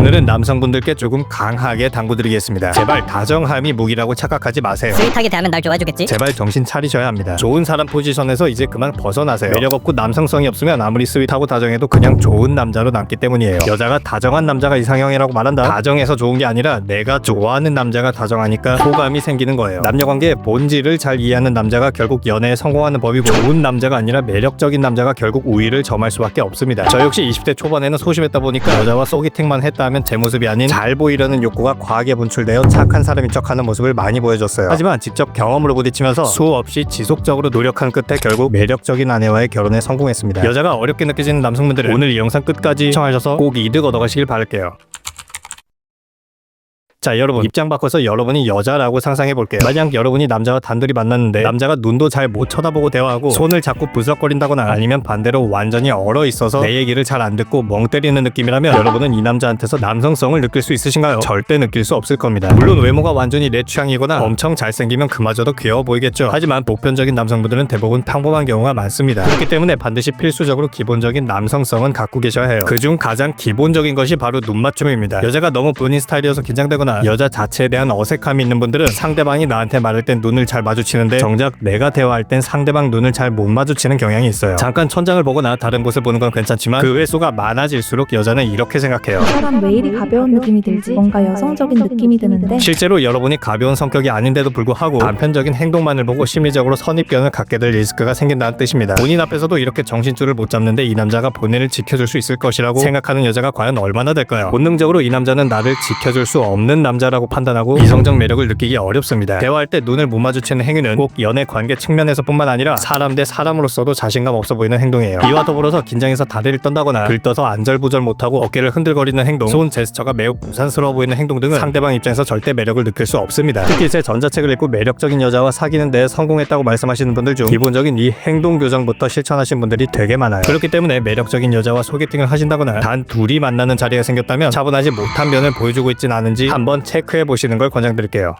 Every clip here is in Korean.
오늘은 남성분들께 조금 강하게 당부드리겠습니다. 제발 다정함이 무기라고 착각하지 마세요. 스윗하게 대하면 날 좋아해주겠지? 제발 정신 차리셔야 합니다. 좋은 사람 포지션에서 이제 그만 벗어나세요. 매력없고 남성성이 없으면 아무리 스윗하고 다정해도 그냥 좋은 남자로 남기 때문이에요. 여자가 다정한 남자가 이상형이라고 말한다? 다정해서 좋은 게 아니라 내가 좋아하는 남자가 다정하니까 호감이 생기는 거예요. 남녀관계의 본질을 잘 이해하는 남자가 결국 연애에 성공하는 법이고, 좋은 남자가 아니라 매력적인 남자가 결국 우위를 점할 수밖에 없습니다. 저 역시 20대 초반에는 소심했다 보니까 여자와 소개팅만 했다 하면 제 모습이 아닌 잘 보이려는 욕구가 과하게 분출되어 착한 사람인 척하는 모습을 많이 보여줬어요. 하지만 직접 경험으로 부딪히면서 수없이 지속적으로 노력한 끝에 결국 매력적인 아내와의 결혼에 성공했습니다. 여자가 어렵게 느껴지는 남성분들은 오늘 이 영상 끝까지 시청하셔서 꼭 이득 얻어가시길 바랄게요. 자, 여러분 입장 바꿔서 여러분이 여자라고 상상해 볼게요. 만약 여러분이 남자와 단둘이 만났는데 남자가 눈도 잘 못 쳐다보고 대화하고 손을 자꾸 부석거린다거나 아니면 반대로 완전히 얼어 있어서 내 얘기를 잘 안 듣고 멍 때리는 느낌이라면 여러분은 이 남자한테서 남성성을 느낄 수 있으신가요? 절대 느낄 수 없을 겁니다. 물론 외모가 완전히 내 취향이거나 엄청 잘생기면 그마저도 귀여워 보이겠죠. 하지만 보편적인 남성분들은 대부분 평범한 경우가 많습니다. 그렇기 때문에 반드시 필수적으로 기본적인 남성성은 갖고 계셔야 해요. 그중 가장 기본적인 것이 바로 눈맞춤입니다. 여자가 너무 본인 스타일이어서 긴장되거나 여자 자체에 대한 어색함이 있는 분들은 상대방이 나한테 말할 땐 눈을 잘 마주치는데 정작 내가 대화할 땐 상대방 눈을 잘 못 마주치는 경향이 있어요. 잠깐 천장을 보거나 다른 곳을 보는 건 괜찮지만 그 횟수가 많아질수록 여자는 이렇게 생각해요. 이 사람 왜 이리 가벼운 느낌이 들지? 뭔가 여성적인 느낌이 드는데? 실제로 여러분이 가벼운 성격이 아닌데도 불구하고 단편적인 행동만을 보고 심리적으로 선입견을 갖게 될 리스크가 생긴다는 뜻입니다. 본인 앞에서도 이렇게 정신줄을 못 잡는데 이 남자가 본인을 지켜줄 수 있을 것이라고 생각하는 여자가 과연 얼마나 될까요? 본능적으로 이 남자는 나를 지켜줄 수 없는 남자라고 판단하고 이성적 매력을 느끼기 어렵습니다. 대화할 때 눈을 못 마주치는 행위는 꼭 연애 관계 측면에서뿐만 아니라 사람 대 사람으로서도 자신감 없어 보이는 행동이에요. 이와 더불어서 긴장해서 다리를 떤다거나 들떠서 안절부절 못하고 어깨를 흔들거리는 행동, 손 제스처가 매우 부산스러워 보이는 행동 등은 상대방 입장에서 절대 매력을 느낄 수 없습니다. 특히 제 전자책을 읽고 매력적인 여자와 사귀는 데 성공했다고 말씀하시는 분들 중 기본적인 이 행동 교정부터 실천하신 분들이 되게 많아요. 그렇기 때문에 매력적인 여자와 소개팅을 하신다거나 단 둘이 만나는 자리가 생겼다면 차분하지 못한 면을 보여주고 있진 않은지 한번 체크해 보시는 걸 권장드릴게요.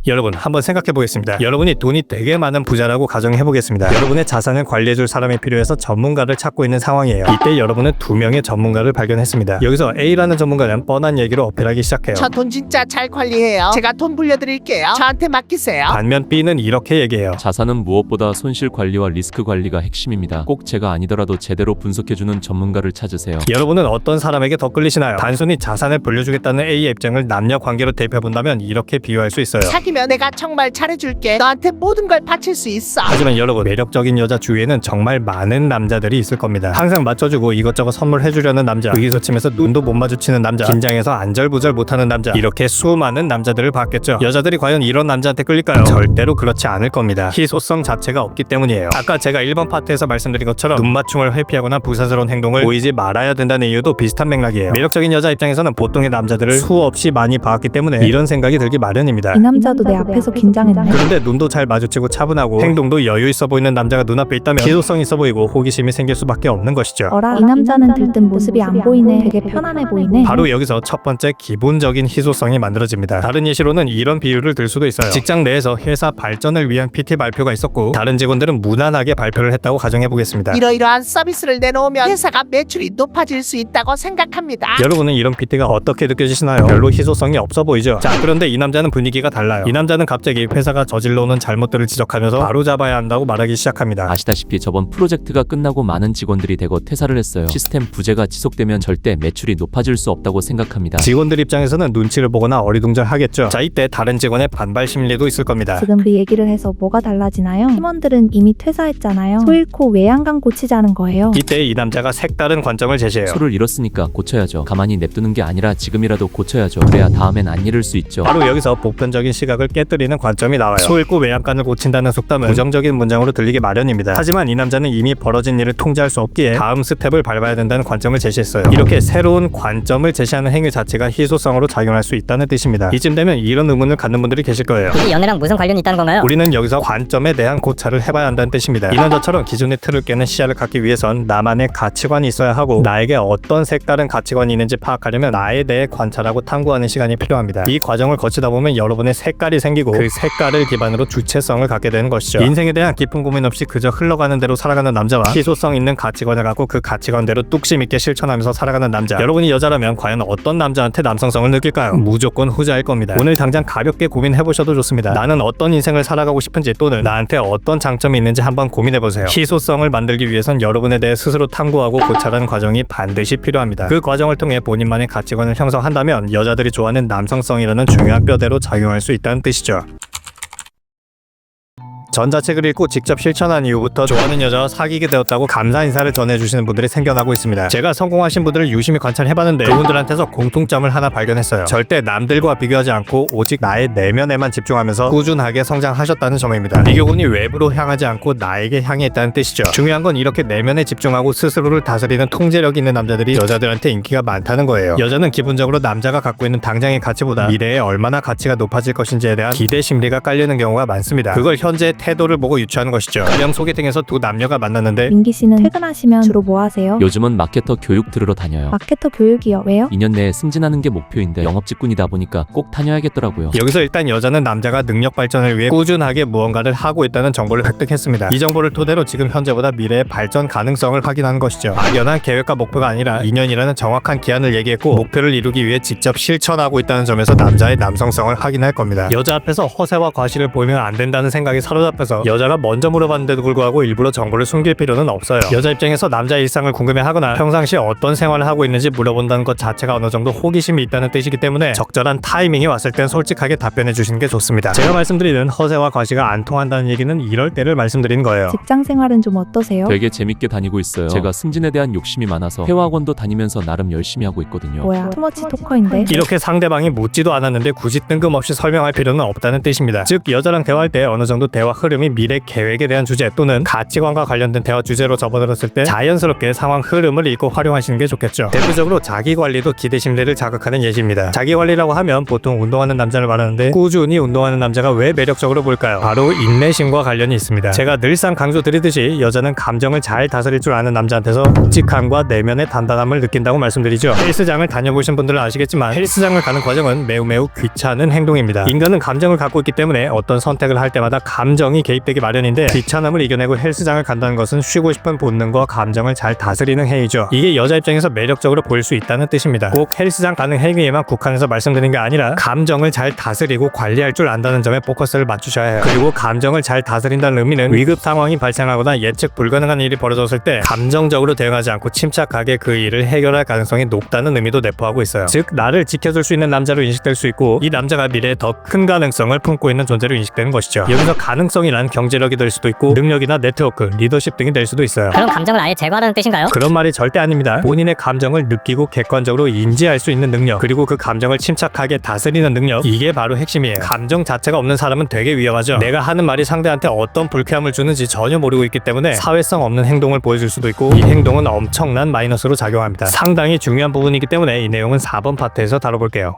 여러분 한번 생각해 보겠습니다. 여러분이 돈이 되게 많은 부자라고 가정해 보겠습니다. 여러분의 자산을 관리해줄 사람이 필요해서 전문가를 찾고 있는 상황이에요. 이때 여러분은 두 명의 전문가를 발견했습니다. 여기서 A라는 전문가는 뻔한 얘기로 어필하기 시작해요. 저 돈 진짜 잘 관리해요. 제가 돈 불려드릴게요. 저한테 맡기세요. 반면 B는 이렇게 얘기해요. 자산은 무엇보다 손실 관리와 리스크 관리가 핵심입니다. 꼭 제가 아니더라도 제대로 분석해주는 전문가를 찾으세요. 여러분은 어떤 사람에게 더 끌리시나요? 단순히 자산을 불려주겠다는 A의 입장을 남녀 관계로 대입해본다면 이렇게 비유할 수 있어요. 사귀면 내가 정말 잘해줄게. 너한테 모든 걸 바칠 수 있어. 하지만 여러분 매력적인 여자 주위에는 정말 많은 남자들이 있을 겁니다. 항상 맞춰주고 이것저것 선물해주려는 남자, 의기소침해서 눈도 못 마주치는 남자, 긴장해서 안절부절 못하는 남자, 이렇게 수많은 남자들을 봤겠죠. 여자들이 과연 이런 남자한테 끌릴까요? 절대로 그렇지 않을 겁니다. 희소성 자체가 없기 때문이에요. 아까 제가 1번 파트에서 말씀드린 것처럼 눈맞춤을 회피하거나 부사스러운 행동을 보이지 말아야 된다는 이유도 비슷한 맥락이에요. 매력적인 여자 입장에서는 보통의 남자들을 수없이 많이 봐왔기 때문에 이런 생각이 들기 마련입니다. 이 남자도 내 앞에서 긴장했네. 그런데 눈도 잘 마주치고 차분하고 행동도 여유 있어 보이는 남자가 눈앞에 있다면 희소성 있어 보이고 호기심이 생길 수밖에 없는 것이죠. 어라, 이 남자는 들뜬 모습이 안 보이네. 되게 편안해 보이네. 바로 여기서 첫 번째 기본적인 희소성이 만들어집니다. 다른 예시로는 이런 비유를 들 수도 있어요. 직장 내에서 회사 발전을 위한 PT 발표가 있었고 다른 직원들은 무난하게 발표를 했다고 가정해 보겠습니다. 이러이러한 서비스를 내놓으면 회사가 매출이 높아질 수 있다고 생각합니다. 여러분은 이런 PT가 어떻게 느껴지시나요? 별로 희소성이 없어 보이죠? 자, 그런데 이 남자는 분위기가 달라요. 이 남자는 갑자기 회사가 저질러오는 잘못들을 지적하면서 바로잡아야 한다고 말하기 시작합니다. 아시다시피 저번 프로젝트가 끝나고 많은 직원들이 대거 퇴사를 했어요. 시스템 부재가 지속되면 절대 매출이 높아질 수 없다고 생각합니다. 직원들 입장에서는 눈치를 보거나 어리둥절하겠죠. 자, 이때 다른 직원의 반발 심리도 있을 겁니다. 지금 그 얘기를 해서 뭐가 달라지나요? 팀원들은 이미 퇴사했잖아요. 소 잃고 외양간 고치자는 거예요. 이때 이 남자가 색다른 관점을 제시해요. 소를 잃었으니까 고쳐야죠. 가만히 냅두는 게 아니라 지금이라도 고쳐야죠. 그래야 다음엔 안 잃을 수 있죠. 바로 여기서 보편적인 시각을 깨뜨리는 관점이 나와요. 소 잃고 외양간을 고친다는 속담은 부정적인 문장으로 들리기 마련입니다. 하지만 이 남자는 이미 벌어진 일을 통제할 수 없기에 다음 스텝을 밟아야 된다는 관점을 제시했어요. 이렇게 새로운 관점을 제시하는 행위 자체가 희소성으로 작용할 수 있다는 뜻입니다. 이쯤 되면 이런 의문을 갖는 분들이 계실 거예요. 이게 연애랑 무슨 관련이 있다는 건가요? 우리는 여기서 관점에 대한 고찰을 해봐야 한다는 뜻입니다. 이 남자처럼 기존의 틀을 깨는 시야를 갖기 위해선 나만의 가치관이 있어야 하고 나에게 어떤 색다른 가치관이 있는지 파악하려면 나에 대해 관찰하고 탐구하는 시간이 필요합니다. 이 과정을 거치다 보면 여러분의 색깔이 색깔이 생기고 그 색깔을 기반으로 주체성을 갖게 되는 것이죠. 인생에 대한 깊은 고민 없이 그저 흘러가는 대로 살아가는 남자와 희소성 있는 가치관을 갖고 그 가치관대로 뚝심 있게 실천하면서 살아가는 남자. 여러분이 여자라면 과연 어떤 남자한테 남성성을 느낄까요? 무조건 후자일 겁니다. 오늘 당장 가볍게 고민해보셔도 좋습니다. 나는 어떤 인생을 살아가고 싶은지 또는 나한테 어떤 장점이 있는지 한번 고민해보세요. 희소성을 만들기 위해선 여러분에 대해 스스로 탐구하고 고찰하는 과정이 반드시 필요합니다. 그 과정을 통해 본인만의 가치관을 형성한다면 여자들이 좋아하는 남성성이라는 중요한 뼈대로 작용할 수 있다는 뜻이죠. 전자책을 읽고 직접 실천한 이후부터 좋아하는 여자와 사귀게 되었다고 감사 인사를 전해주시는 분들이 생겨나고 있습니다. 제가 성공하신 분들을 유심히 관찰해봤는데 그분들한테서 공통점을 하나 발견했어요. 절대 남들과 비교하지 않고 오직 나의 내면에만 집중하면서 꾸준하게 성장하셨다는 점입니다. 비교군이 외부로 향하지 않고 나에게 향해 있다는 뜻이죠. 중요한 건 이렇게 내면에 집중하고 스스로를 다스리는 통제력이 있는 남자들이 여자들한테 인기가 많다는 거예요. 여자는 기본적으로 남자가 갖고 있는 당장의 가치보다 미래에 얼마나 가치가 높아질 것인지에 대한 기대 심리가 깔리는 경우가 많습니다. 그걸 현재 태도를 보고 유추하는 것이죠. 그냥 소개팅에서 두 남녀가 만났는데 민기 씨는 퇴근하시면 주로 뭐 하세요? 요즘은 마케터 교육 들으러 다녀요. 마케터 교육이요. 왜요? 2년 내에 승진하는 게 목표인데 영업 직군이다 보니까 꼭 다녀야겠더라고요. 여기서 일단 여자는 남자가 능력 발전을 위해 꾸준하게 무언가를 하고 있다는 정보를 획득했습니다. 이 정보를 토대로 지금 현재보다 미래의 발전 가능성을 확인하는 것이죠. 막연한 계획과 목표가 아니라 2년이라는 정확한 기한을 얘기했고 목표를 이루기 위해 직접 실천하고 있다는 점에서 남자의 남성성을 확인할 겁니다. 여자 앞에서 허세와 과시를 보이면 안 된다는 생각이 사로잡혀서 여자가 먼저 물어봤는데도 불구하고 일부러 정보를 숨길 필요는 없어요. 여자 입장에서 남자의 일상을 궁금해하거나 평상시 어떤 생활을 하고 있는지 물어본다는 것 자체가 어느 정도 호기심이 있다는 뜻이기 때문에 적절한 타이밍이 왔을 땐 솔직하게 답변해 주시는 게 좋습니다. 제가 말씀드리는 허세와 과시가 안 통한다는 얘기는 이럴 때를 말씀드리는 거예요. 직장 생활은 좀 어떠세요? 되게 재밌게 다니고 있어요. 제가 승진에 대한 욕심이 많아서 회화학원도 다니면서 나름 열심히 하고 있거든요. 뭐야, 투머치 토커인데? 이렇게 상대방이 묻지도 않았는데 굳이 뜬금없이 설명할 필요는 없다는 뜻입니다. 즉 여자랑 대화할 때 어느 정도 대화 흐름이 미래 계획에 대한 주제 또는 가치관과 관련된 대화 주제로 접어들었을 때 자연스럽게 상황 흐름을 읽고 활용하시는 게 좋겠죠. 대표적으로 자기관리도 기대 심리를 자극하는 예시입니다. 자기관리라고 하면 보통 운동하는 남자를 말하는데 꾸준히 운동하는 남자가 왜 매력적으로 보일까요? 바로 인내심과 관련이 있습니다. 제가 늘상 강조드리듯이 여자는 감정을 잘 다스릴 줄 아는 남자한테서 묵직함과 내면의 단단함을 느낀다고 말씀드리죠. 헬스장을 다녀보신 분들은 아시겠지만 헬스장을 가는 과정은 매우 귀찮은 행동입니다. 인간은 감정을 갖고 있기 때문에 어떤 선택을 할 때마다 감정이 개입되기 마련인데 귀찮음을 이겨내고 헬스장을 간다는 것은 쉬고 싶은 본능과 감정을 잘 다스리는 행위죠. 이게 여자 입장에서 매력적으로 보일 수 있다는 뜻입니다. 꼭 헬스장 가는 행위에만 국한해서 말씀드리는 게 아니라 감정을 잘 다스리고 관리할 줄 안다는 점에 포커스를 맞추셔야 해요. 그리고 감정을 잘 다스린다는 의미는 위급 상황이 발생하거나 예측 불가능한 일이 벌어졌을 때 감정적으로 대응하지 않고 침착하게 그 일을 해결할 가능성이 높다는 의미도 내포하고 있어요. 즉 나를 지켜줄 수 있는 남자로 인식될 수 있고 이 남자가 미래에 더 큰 가능성을 품고 있는 존재로 인식되는 것이죠. 여기서 가능성이란 경제력이 될 수도 있고 능력이나 네트워크, 리더십 등이 될 수도 있어요. 그럼 감정을 아예 제거하라는 뜻인가요? 그런 말이 절대 아닙니다. 본인의 감정을 느끼고 객관적으로 인지할 수 있는 능력, 그리고 그 감정을 침착하게 다스리는 능력, 이게 바로 핵심이에요. 감정 자체가 없는 사람은 되게 위험하죠. 내가 하는 말이 상대한테 어떤 불쾌함을 주는지 전혀 모르고 있기 때문에 사회성 없는 행동을 보여줄 수도 있고 이 행동은 엄청난 마이너스로 작용합니다. 상당히 중요한 부분이기 때문에 이 내용은 4번 파트에서 다뤄볼게요.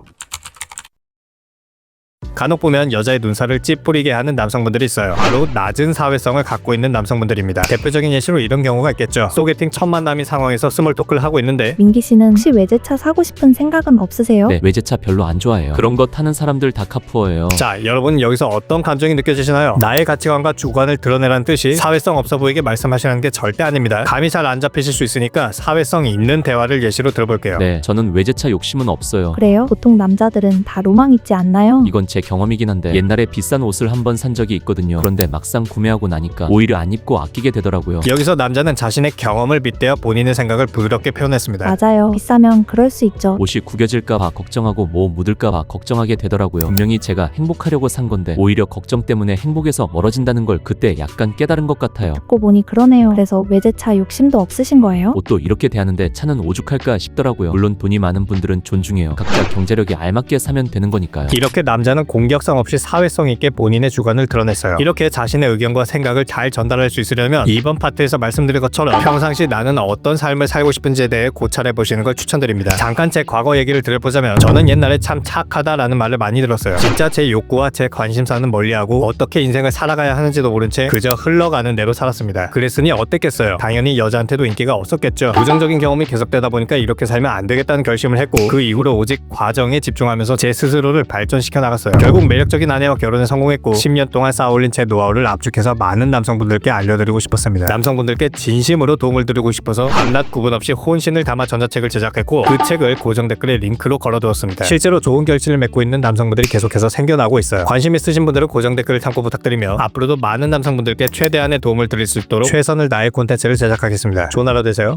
간혹 보면 여자의 눈살을 찌푸리게 하는 남성분들이 있어요. 바로 낮은 사회성을 갖고 있는 남성분들입니다. 대표적인 예시로 이런 경우가 있겠죠. 소개팅 첫 만남인 상황에서 스몰 토크를 하고 있는데 민기 씨는 혹시 외제차 사고 싶은 생각은 없으세요? 네, 외제차 별로 안 좋아해요. 그런 거 타는 사람들 다 카푸어예요. 자, 여러분 여기서 어떤 감정이 느껴지시나요? 나의 가치관과 주관을 드러내라는 뜻이 사회성 없어 보이게 말씀하시는 게 절대 아닙니다. 감이 잘 안 잡히실 수 있으니까 사회성 있는 대화를 예시로 들어볼게요. 네, 저는 외제차 욕심은 없어요. 그래요? 보통 남자들은 다 로망 있지 않나요? 이건 제 경험이긴 한데 옛날에 비싼 옷을 한번 산 적이 있거든요. 그런데 막상 구매하고 나니까 오히려 안 입고 아끼게 되더라고요. 여기서 남자는 자신의 경험을 빗대어 본인의 생각을 부드럽게 표현했습니다. 맞아요. 비싸면 그럴 수 있죠. 옷이 구겨질까봐 걱정하고 뭐 묻을까봐 걱정하게 되더라고요. 분명히 제가 행복하려고 산 건데 오히려 걱정 때문에 행복에서 멀어진다는 걸 그때 약간 깨달은 것 같아요. 듣고 보니 그러네요. 그래서 외제차 욕심도 없으신 거예요? 옷도 이렇게 대하는데 차는 오죽할까 싶더라고요. 물론 돈이 많은 분들은 존중해요. 각자 경제력에 알맞게 사면 되는 거니까요. 이렇게 남자는 공격성 없이 사회성 있게 본인의 주관을 드러냈어요. 이렇게 자신의 의견과 생각을 잘 전달할 수 있으려면 이번 파트에서 말씀드린 것처럼 평상시 나는 어떤 삶을 살고 싶은지에 대해 고찰해 보시는 걸 추천드립니다. 잠깐 제 과거 얘기를 들어보자면 저는 옛날에 참 착하다라는 말을 많이 들었어요. 진짜 제 욕구와 제 관심사는 멀리하고 어떻게 인생을 살아가야 하는지도 모른 채 그저 흘러가는 대로 살았습니다. 그랬으니 어땠겠어요? 당연히 여자한테도 인기가 없었겠죠. 부정적인 경험이 계속되다 보니까 이렇게 살면 안 되겠다는 결심을 했고 그 이후로 오직 과정에 집중하면서 제 스스로를 발전시켜 나갔어요. 결국 매력적인 아내와 결혼에 성공했고 10년 동안 쌓아올린 제 노하우를 압축해서 많은 남성분들께 알려드리고 싶었습니다. 남성분들께 진심으로 도움을 드리고 싶어서 밤낮 구분 없이 혼신을 담아 전자책을 제작했고 그 책을 고정 댓글에 링크로 걸어두었습니다. 실제로 좋은 결실을 맺고 있는 남성분들이 계속해서 생겨나고 있어요. 관심 있으신 분들은 고정 댓글을 참고 부탁드리며 앞으로도 많은 남성분들께 최대한의 도움을 드릴 수 있도록 최선을 다해 콘텐츠를 제작하겠습니다. 좋은 하루 되세요.